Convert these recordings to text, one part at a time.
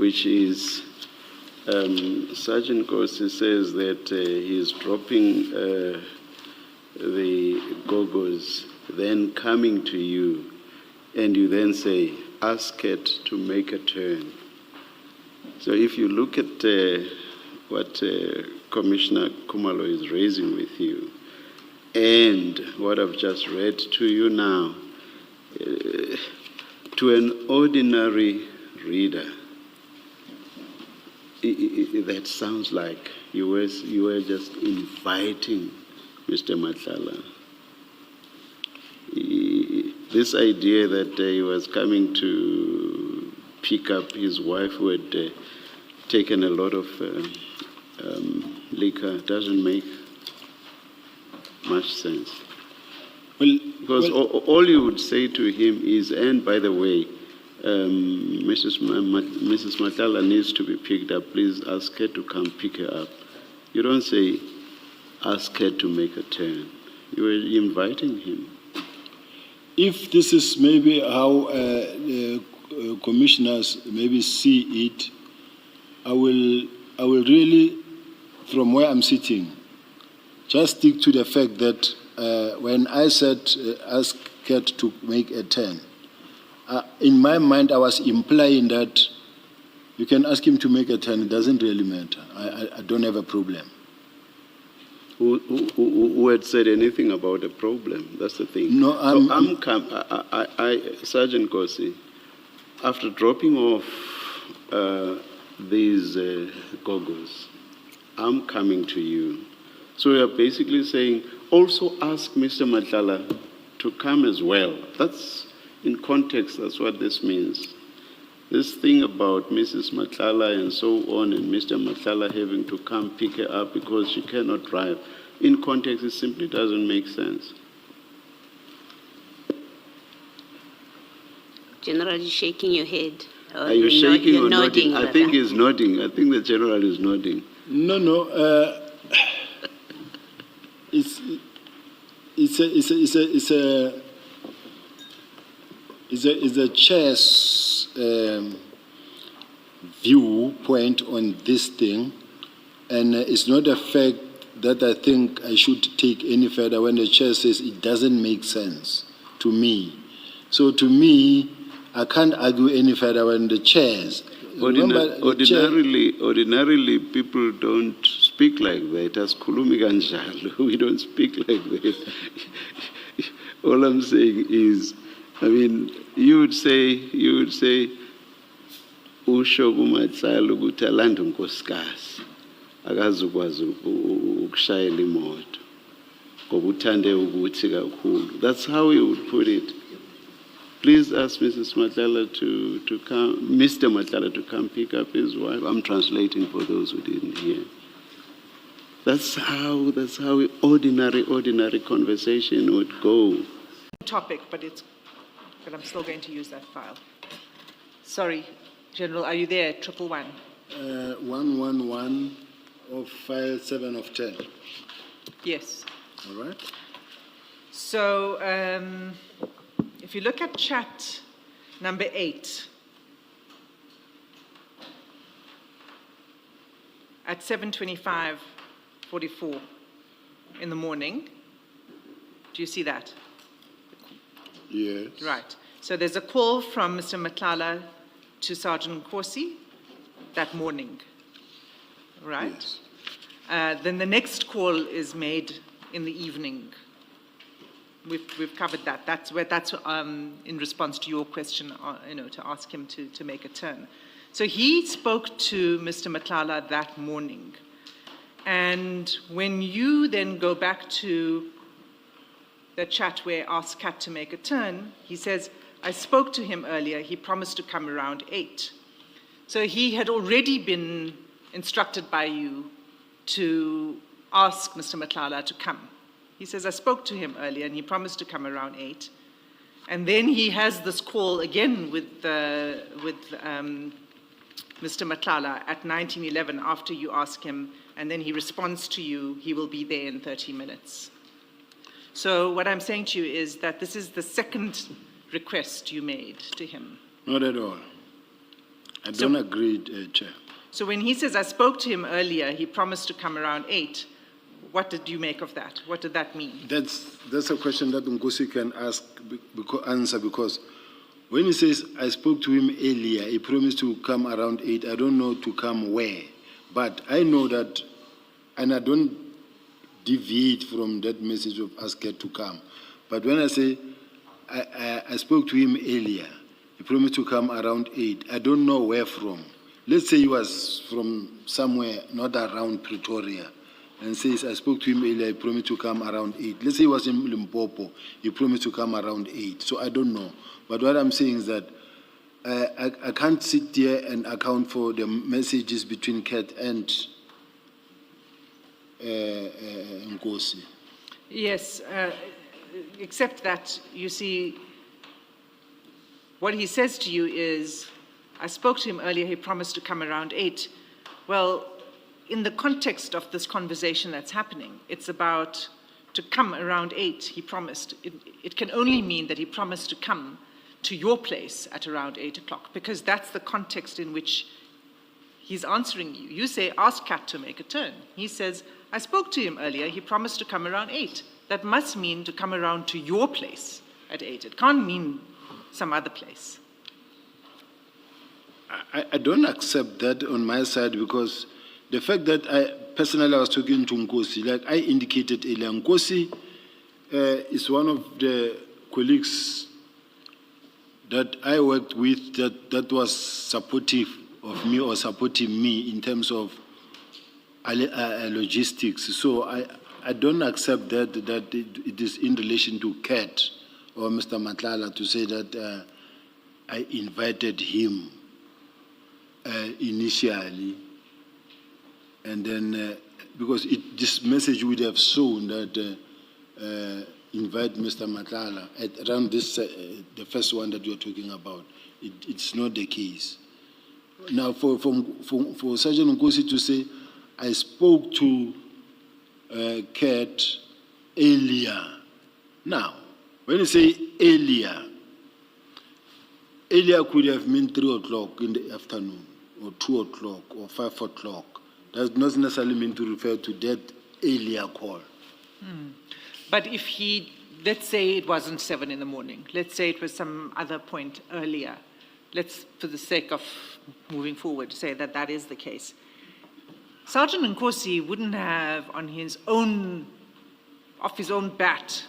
which is Sergeant Kosi says that he's dropping the gogos, then coming to you, and you then say, ask it to make a turn. So if you look at what Commissioner Khumalo is raising with you, and what I've just read to you now, to an ordinary reader, that sounds like you were just inviting Mr. Matlala. This idea that he was coming to pick up his wife who had taken a lot of liquor doesn't make much sense. Because all you would say to him is, and by the way, Mrs. Matlala needs to be picked up. Please ask her to come pick her up. You don't say, ask her to make a turn. You are inviting him. If this is maybe how commissioners maybe see it, I will really, from where I'm sitting, just stick to the fact that when I said ask Cat to make a turn, in my mind I was implying that you can ask him to make a turn, it doesn't really matter. I don't have a problem. Who had said anything about a problem? That's the thing. No, Sergeant Kosi, after dropping off these goggles, I'm coming to you. So you're basically saying, also ask Mr. Matlala to come as well. That's, in context, that's what this means. This thing about Mrs. Matlala and so on, and Mr. Matlala having to come pick her up because she cannot drive, in context, it simply doesn't make sense. General, you're shaking your head. Are you shaking or nodding? Rather. I think he's nodding. I think the General is nodding. No. It's a chair's viewpoint on this thing, and it's not a fact that I think I should take any further when the chair says it doesn't make sense to me. So to me, I can't argue any further when the chairs. Ordinarily, people don't speak like that. As khulumi kanjalo, we don't speak like that. All I'm saying is, I mean, you would say, usho kuMatlala ukuthi alande unkosikazi akazukwazi ukushayela imoto ngoba uthande ukuthi kakhulu. That's how you would put it. Please ask Mrs. Matlala to come, Mr. Matlala to come pick up his wife. I'm translating for those who didn't hear. That's how ordinary conversation would go. Topic, but I'm still going to use that file. Sorry, General, are you there? 111. 111 of file 7 of 10. Yes. All right. So, if you look at chat number 8, at 7:25:44 in the morning, do you see that? Yes. Right. So there's a call from Mr. Matlala to Sergeant Kosi that morning, right? Yes. Then the next call is made in the evening. We've covered that. That's in response to your question, to ask him to make a turn. So he spoke to Mr. Matlala that morning. And when you then go back to the chat where ask Cat to make a turn, he says, I spoke to him earlier. He promised to come around 8. So he had already been instructed by you to ask Mr. Matlala to come. He says, I spoke to him earlier and he promised to come around 8. And then he has this call again with Mr. Matlala at 19:11 after you ask him, and then he responds to you, he will be there in 30 minutes. So what I'm saying to you is that this is the second request you made to him. Not at all. I don't agree, Chair. So when he says, I spoke to him earlier, he promised to come around 8, what did you make of that? What did that mean? That's a question that Nkosi can answer, because when he says, I spoke to him earlier, he promised to come around 8, I don't know to come where. But I know that, and I don't deviate from that message of ask her to come. But when I say, I spoke to him earlier, he promised to come around 8, I don't know where from. Let's say he was from somewhere not around Pretoria, and says, I spoke to him earlier, he promised to come around 8. Let's say he was in Limpopo, he promised to come around 8. So I don't know. But what I'm saying is that I can't sit here and account for the messages between Cat and Nkosi. Yes, except that, you see, what he says to you is, I spoke to him earlier, he promised to come around 8. Well, in the context of this conversation that's happening, it's about to come around 8, he promised. It can only mean that he promised to come to your place at around 8 o'clock, because that's the context in which he's answering you. You say, ask Cat to make a turn. He says, I spoke to him earlier, he promised to come around 8. That must mean to come around to your place at 8. It can't mean some other place. I don't accept that on my side, because the fact that I was talking to Nkosi, like I indicated earlier, Nkosi is one of the colleagues that I worked with that was supportive of me or supporting me in terms of logistics. So I don't accept that it is in relation to Cat or Mr. Matlala to say that I invited him initially, and then because this message would have shown that invite Mr. Matlala at around this the first one that you're talking about. It's not the case. Now, for Sergeant Nkosi to say, I spoke to Cat earlier. Now, when you say earlier could have meant 3 o'clock in the afternoon, or 2 o'clock, or 5 o'clock. Does not necessarily mean to refer to that earlier call. But if let's say it wasn't 7 in the morning, let's say it was some other point earlier, let's, for the sake of moving forward, say that that is the case. Sergeant Nkosi wouldn't have, off his own bat,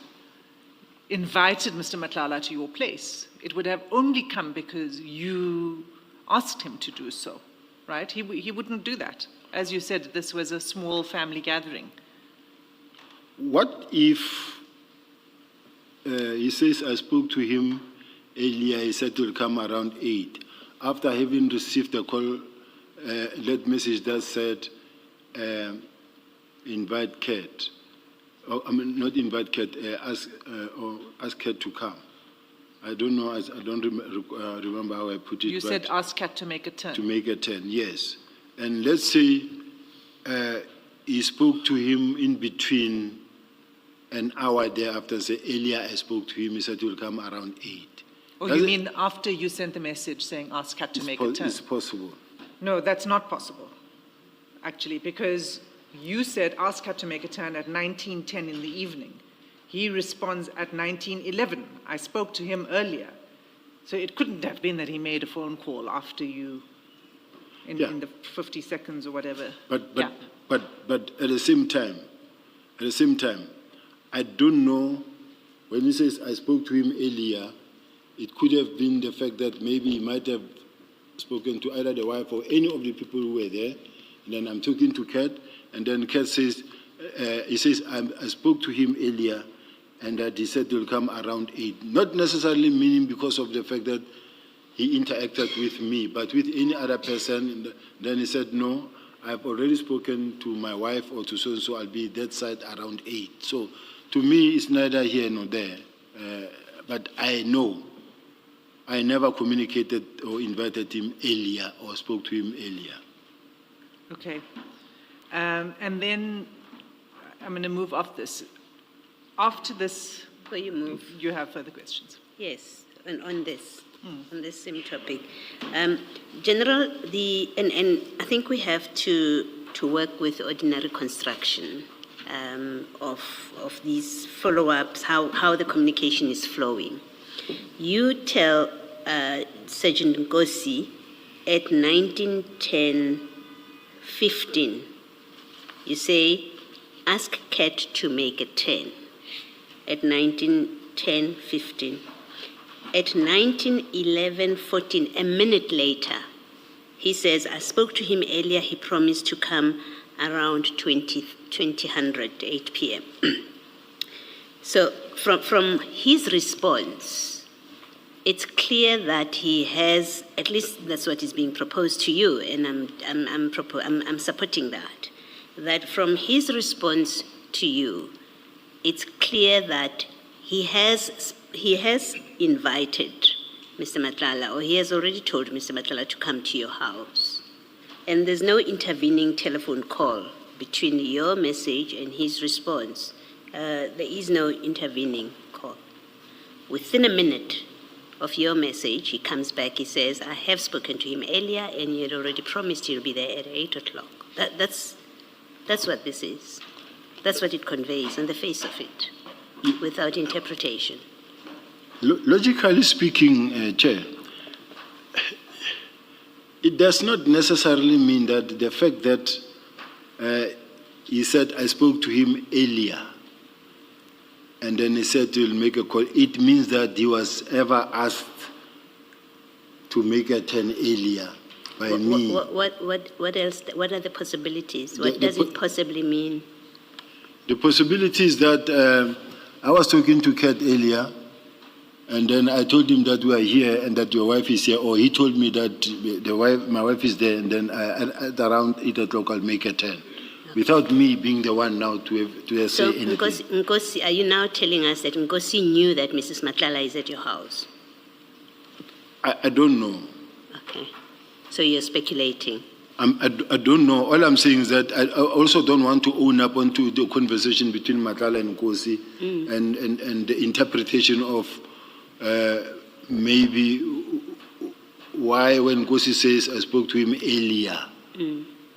invited Mr. Matlala to your place. It would have only come because you asked him to do so, right? He wouldn't do that. As you said, this was a small family gathering. What if he says, I spoke to him earlier, he said he'll come around 8. After having received a call, that message that said, invite Cat, not invite Cat, ask Cat to come. I don't know, I don't remember how I put it. You said ask Cat to make a turn. To make a turn, yes. And let's say he spoke to him in between an hour thereafter, say earlier I spoke to him, he said he will come around 8. Oh, you mean after you sent the message saying ask Cat to make a turn? It's possible. No, that's not possible, actually, because you said ask Cat to make a turn at 19:10 in the evening. He responds at 19:11. I spoke to him earlier. So it couldn't have been that he made a phone call after you, in the 50 seconds or whatever. But at the same time, I don't know, when he says I spoke to him earlier, it could have been the fact that maybe he might have spoken to either the wife or any of the people who were there. And then I'm talking to Cat, and then Cat says, he says, I spoke to him earlier, and that he said he'll come around 8. Not necessarily meaning because of the fact that he interacted with me, but with any other person. Then he said, no, I've already spoken to my wife or to so-and-so, I'll be that side around 8. So to me, it's neither here nor there. But I know I never communicated or invited him earlier or spoke to him earlier. Okay. And then I'm going to move off this. After this, Before you move, you have further questions. yes, and on this. on this same topic. General, and I think we have to work with ordinary construction of these follow-ups, how the communication is flowing. You tell Sergeant Nkosi at 19:10:15, you say, ask Cat to make a 10 at 19:10:15. At 19:11:14, a minute later, he says, I spoke to him earlier, he promised to come around 8 p.m. So from his response, it's clear that he has, at least that's what is being proposed to you, and I'm supporting that. That from his response to you, it's clear that he has invited Mr. Matlala, or he has already told Mr. Matlala to come to your house. And there's no intervening telephone call between your message and his response. There is no intervening call. Within a minute of your message, he comes back, he says, I have spoken to him earlier, and he had already promised he'll be there at 8 o'clock. That's what this is. That's what it conveys on the face of it, without interpretation. Logically speaking, Chair, it does not necessarily mean that the fact that he said, I spoke to him earlier, and then he said he'll make a call, it means that he was ever asked to make a 10 earlier by me. What else? What are the possibilities? What does it possibly mean? The possibility is that I was talking to Cat earlier, and then I told him that we are here and that your wife is here, or he told me that my wife is there, and then at around 8 o'clock I'll make a 10. Without me being the one now to say anything. Nkosi, are you now telling us that Nkosi knew that Mrs. Matlala is at your house? I don't know. Okay. So you're speculating? I don't know. All I'm saying is that I also don't want to own up onto the conversation between Matlala and Nkosi and the interpretation of maybe why when Nkosi says I spoke to him earlier,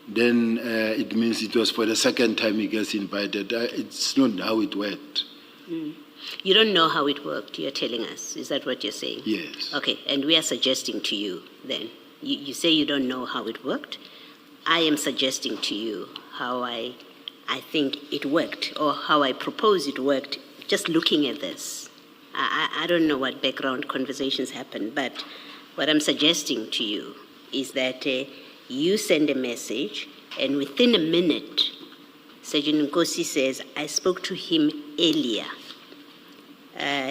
then it means it was for the second time he gets invited. It's not how it worked. You don't know how it worked, you're telling us. Is that what you're saying? Yes. Okay, and we are suggesting to you then. You say you don't know how it worked. I am suggesting to you how I think it worked, or how I propose it worked, just looking at this. I don't know what background conversations happened, but what I'm suggesting to you is that you send a message, and within a minute, Sergeant Nkosi says, I spoke to him earlier.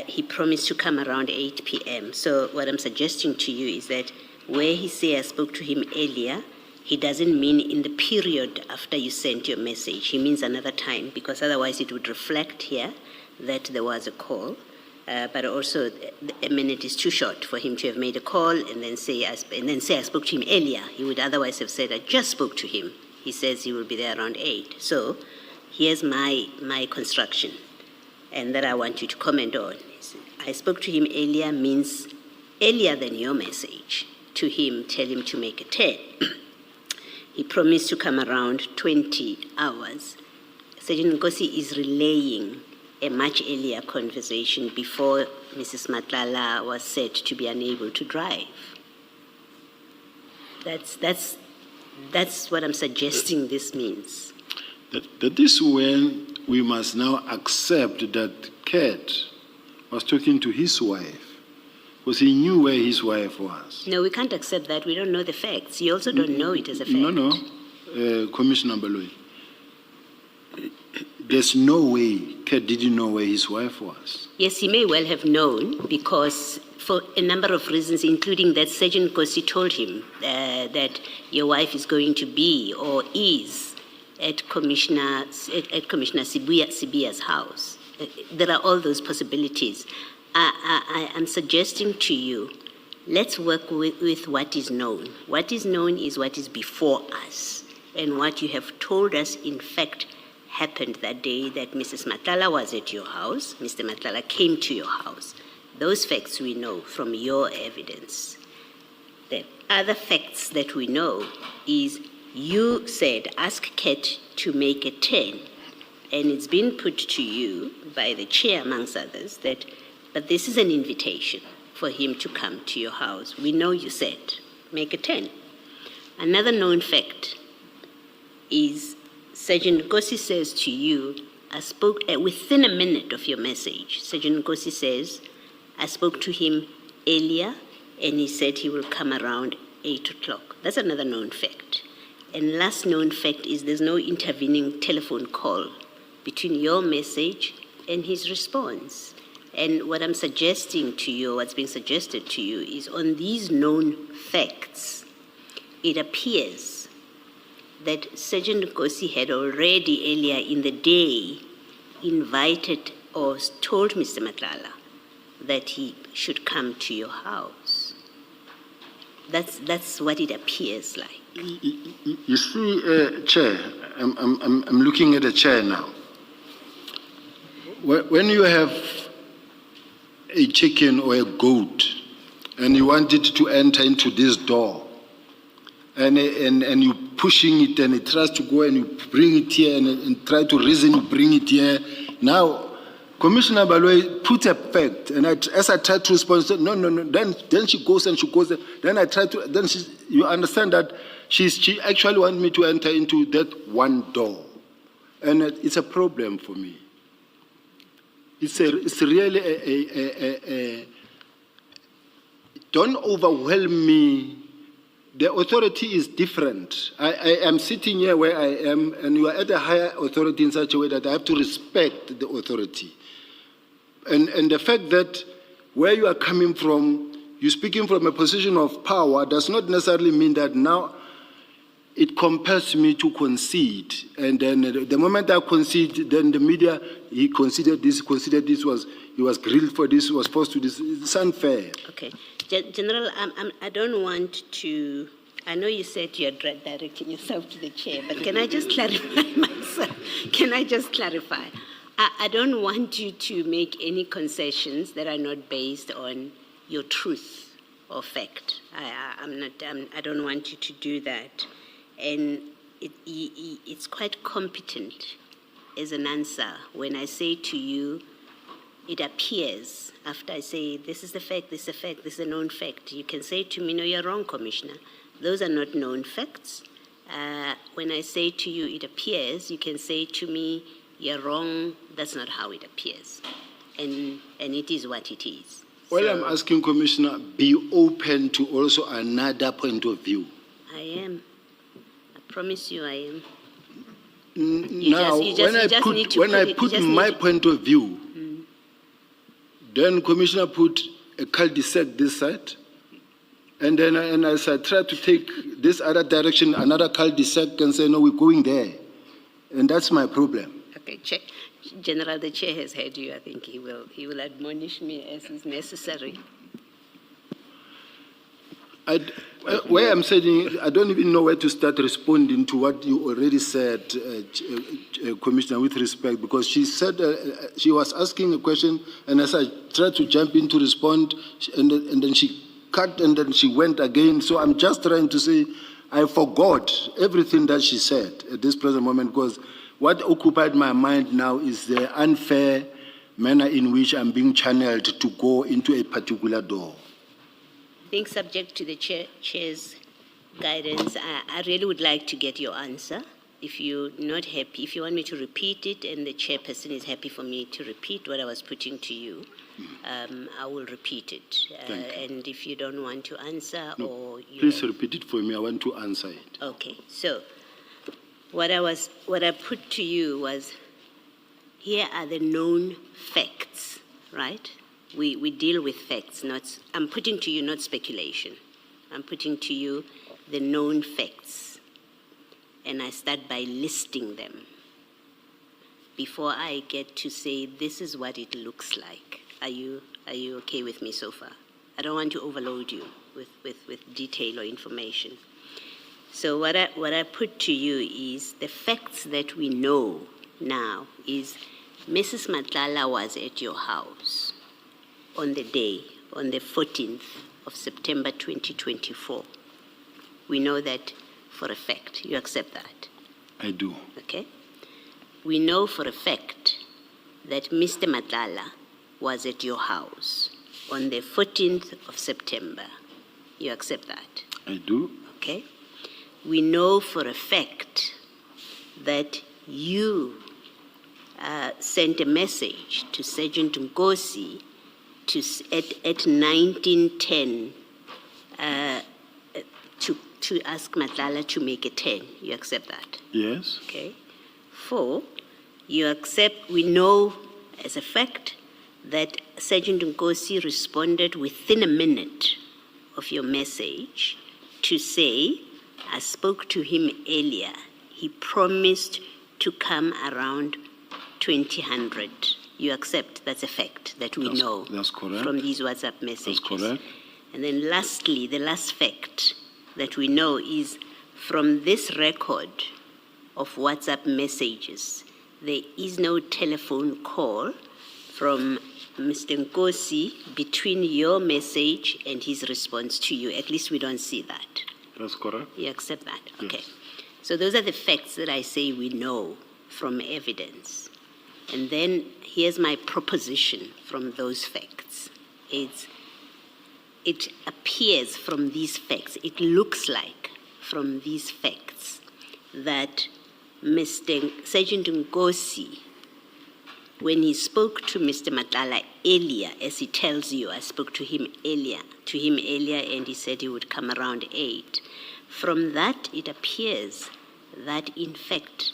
He promised to come around 8 p.m. So what I'm suggesting to you is that where he says I spoke to him earlier, he doesn't mean in the period after you sent your message. He means another time, because otherwise it would reflect here that there was a call. But also, a minute is too short for him to have made a call and then say I spoke to him earlier. He would otherwise have said, I just spoke to him. He says he will be there around 8. So here's my construction, and that I want you to comment on. I spoke to him earlier means earlier than your message to him, tell him to make a 10. He promised to come around 20 hours. Sergeant Nkosi is relaying a much earlier conversation before Mrs. Matlala was said to be unable to drive. That's what I'm suggesting this means. That is when we must now accept that Cat was talking to his wife, because he knew where his wife was. No, we can't accept that. We don't know the facts. You also don't know it as a fact. No. Commissioner Baloyi, there's no way Cat didn't know where his wife was. Yes, he may well have known, because for a number of reasons, including that Sergeant Nkosi told him that your wife is going to be or is at Commissioner Sibiya's house. There are all those possibilities. I'm suggesting to you, let's work with what is known. What is known is what is before us, and what you have told us, in fact, happened that day that Mrs. Matlala was at your house, Mr. Matlala came to your house. Those facts we know from your evidence. The other facts that we know is you said, ask Cat to make a 10, and it's been put to you by the chair, amongst others, that, but this is an invitation for him to come to your house. We know you said, make a 10. Another known fact is Sergeant Nkosi says to you, I spoke, within a minute of your message, Sergeant Nkosi says, I spoke to him earlier, and he said he will come around 8 o'clock. That's another known fact. And last known fact is there's no intervening telephone call between your message and his response. And what I'm suggesting to you, what's being suggested to you, is on these known facts, it appears that Sergeant Nkosi had already earlier in the day invited or told Mr. Matlala that he should come to your house. That's what it appears like. You see, Chair, I'm looking at the chair now. When you have a chicken or a goat and you want it to enter into this door, and you're pushing it and it tries to go and you bring it here and try to reason you bring it here. Now, Commissioner Baloyi put a fact, and as I tried to respond, said, no. Then she goes and she goes. Then I try to. Then you understand that she actually wants me to enter into that one door, and it's a problem for me. It's really a don't overwhelm me. The authority is different. I am sitting here where I am, and you are at a higher authority in such a way that I have to respect the authority. And the fact that where you are coming from, you're speaking from a position of power, does not necessarily mean that now it compels me to concede. And then the moment I concede, then the media, he considered this, he was grilled for this, was forced to this. It's unfair. Okay. General, I don't want to, I know you said you're directing yourself to the chair, but can I just clarify myself? Can I just clarify? I don't want you to make any concessions that are not based on your truth or fact. I don't want you to do that. And it's quite competent as an answer when I say to you, it appears, after I say, this is the fact, this is a fact, this is a known fact, you can say to me, no, you're wrong, Commissioner. Those are not known facts. When I say to you, it appears, you can say to me, you're wrong, that's not how it appears. And it is what it is. Well, So, I'm asking, Commissioner, be open to also another point of view. I am. I promise you I am. Now, you just need to when I put put my point of view, then Commissioner put a cul-de-sac this side, and then as I try to take this other direction, another cul-de-sac, and say, no, we're going there. And that's my problem. Okay, General, the chair has heard you. I think he will admonish me as is necessary. Where I'm saying, I don't even know where to start responding to what you already said, Commissioner, with respect, because she said she was asking a question, and as I tried to jump in to respond, and then she cut, and then she went again. So I'm just trying to say I forgot everything that she said at this present moment, because what occupied my mind now is the unfair manner in which I'm being channeled to go into a particular door. Being subject to the chair's guidance, I really would like to get your answer. If you're not happy, if you want me to repeat it and the chairperson is happy for me to repeat what I was putting to you, I will repeat it. And if you don't want to answer or you... Please repeat it for me. I want to answer it. Okay, so what I put to you was, here are the known facts, right? We deal with facts, I'm putting to you not speculation. I'm putting to you the known facts. And I start by listing them before I get to say, this is what it looks like. Are you okay with me so far? I don't want to overload you with detail or information. So what I put to you is the facts that we know now is Mrs. Matlala was at your house. on the day, on the 14th of September 2024. We know that for a fact. You accept that? I do. Okay. We know for a fact that Mr. Matlala was at your house on the 14th of September. You accept that? I do. Okay. We know for a fact that you sent a message to Sergeant Nkosi at 19:10 to ask Matlala to make a 10. You accept that? Yes. Okay. 4, you accept, we know as a fact that Sergeant Nkosi responded within a minute of your message to say, I spoke to him earlier. He promised to come around 2000. You accept that's a fact that we know that's correct. from these WhatsApp messages. That's correct. And then lastly, the last fact that we know is from this record of WhatsApp messages, there is no telephone call from Mr. Nkosi between your message and his response to you. At least we don't see that. That's correct. You accept that? Yes. Okay. So those are the facts that I say we know from evidence. And then here's my proposition from those facts. It appears from these facts, it looks like from these facts that Mr. Sergeant Nkosi, when he spoke to Mr. Matlala earlier, as he tells you, I spoke to him earlier, and he said he would come around 8. From that, it appears that, in fact,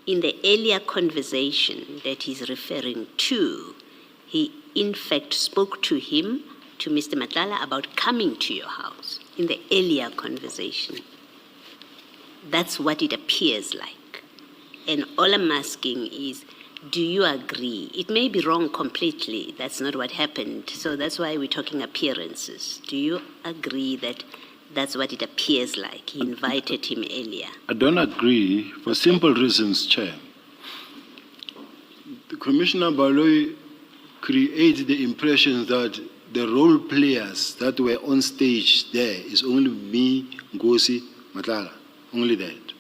in the earlier conversation that he's referring to, he, in fact, spoke to him, to Mr. Matlala, about coming to your house in the earlier conversation. That's what it appears like. And all I'm asking is, do you agree? It may be wrong completely. That's not what happened. So that's why we're talking appearances. Do you agree that that's what it appears like? He invited him earlier. I don't agree for simple reasons, Chair. The Commissioner Baloyi creates the impression that the role players that were on stage there is only me, Nkosi, Matlala, only that.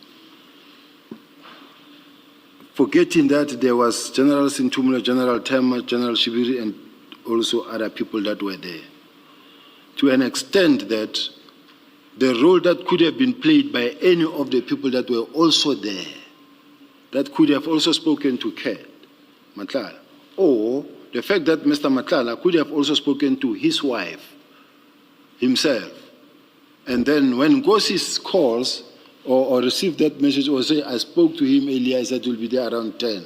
Forgetting that there was General Sintumula, General Tema, General Shibiri, and also other people that were there. To an extent that the role that could have been played by any of the people that were also there, that could have also spoken to Cat Matlala, or the fact that Mr. Matlala could have also spoken to his wife, himself. And then when Nkosi calls or received that message or say, I spoke to him earlier, I said he'll be there around 10.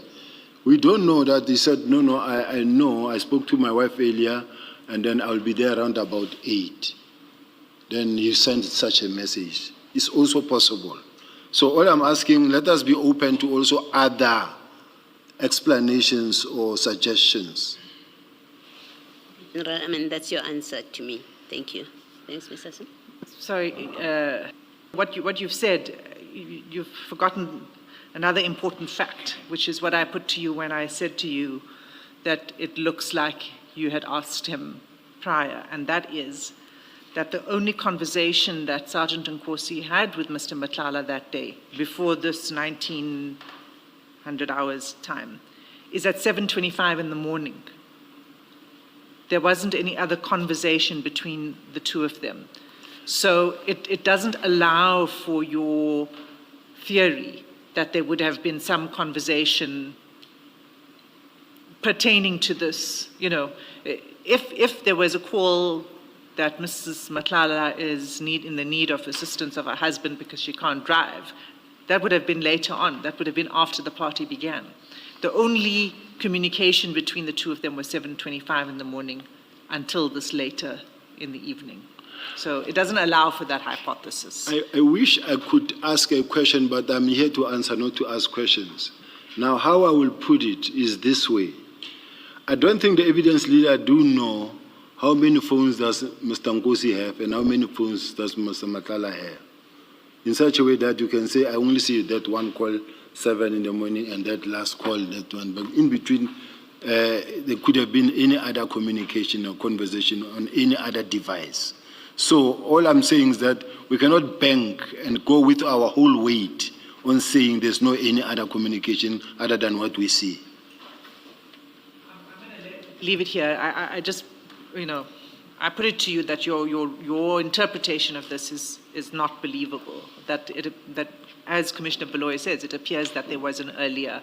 We don't know that he said, no, I know, I spoke to my wife earlier, and then I'll be there around about 8. Then he sent such a message. It's also possible. So all I'm asking, let us be open to also other explanations or suggestions. I mean, that's your answer to me. Thank you. Thanks, Mr. Sim. Sorry, what you've said, you've forgotten another important fact, which is what I put to you when I said to you that it looks like you had asked him prior, and that is that the only conversation that Sergeant Nkosi had with Mr. Matlala that day, before this 1900 hours time, is at 7:25 in the morning. There wasn't any other conversation between the two of them. So it doesn't allow for your theory that there would have been some conversation pertaining to this. You know, if there was a call that Mrs. Matlala is in the need of assistance of her husband because she can't drive, that would have been later on. That would have been after the party began. The only communication between the two of them was 7:25 in the morning until this later in the evening. So it doesn't allow for that hypothesis. I wish I could ask a question, but I'm here to answer, not to ask questions. Now, how I will put it is this way. I don't think the evidence leader do know how many phones does Mr. Nkosi have and how many phones does Mr. Matlala have. In such a way that you can say, I only see that one call 7 in the morning and that last call, that one. But in between, there could have been any other communication or conversation on any other device. So all I'm saying is that we cannot bank and go with our whole weight on saying there's no any other communication other than what we see. Leave it here. I just, I put it to you that your interpretation of this is not believable. That as Commissioner Beloy says, it appears that there was an earlier.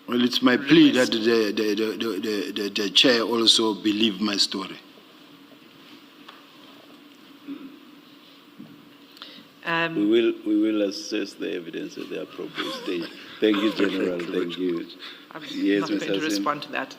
Well, it's my plea that the chair also believe my story. We will assess the evidence at the appropriate stage. Thank you, General. Thank you. I'm Yes, not going to Mr. Sim. respond to that.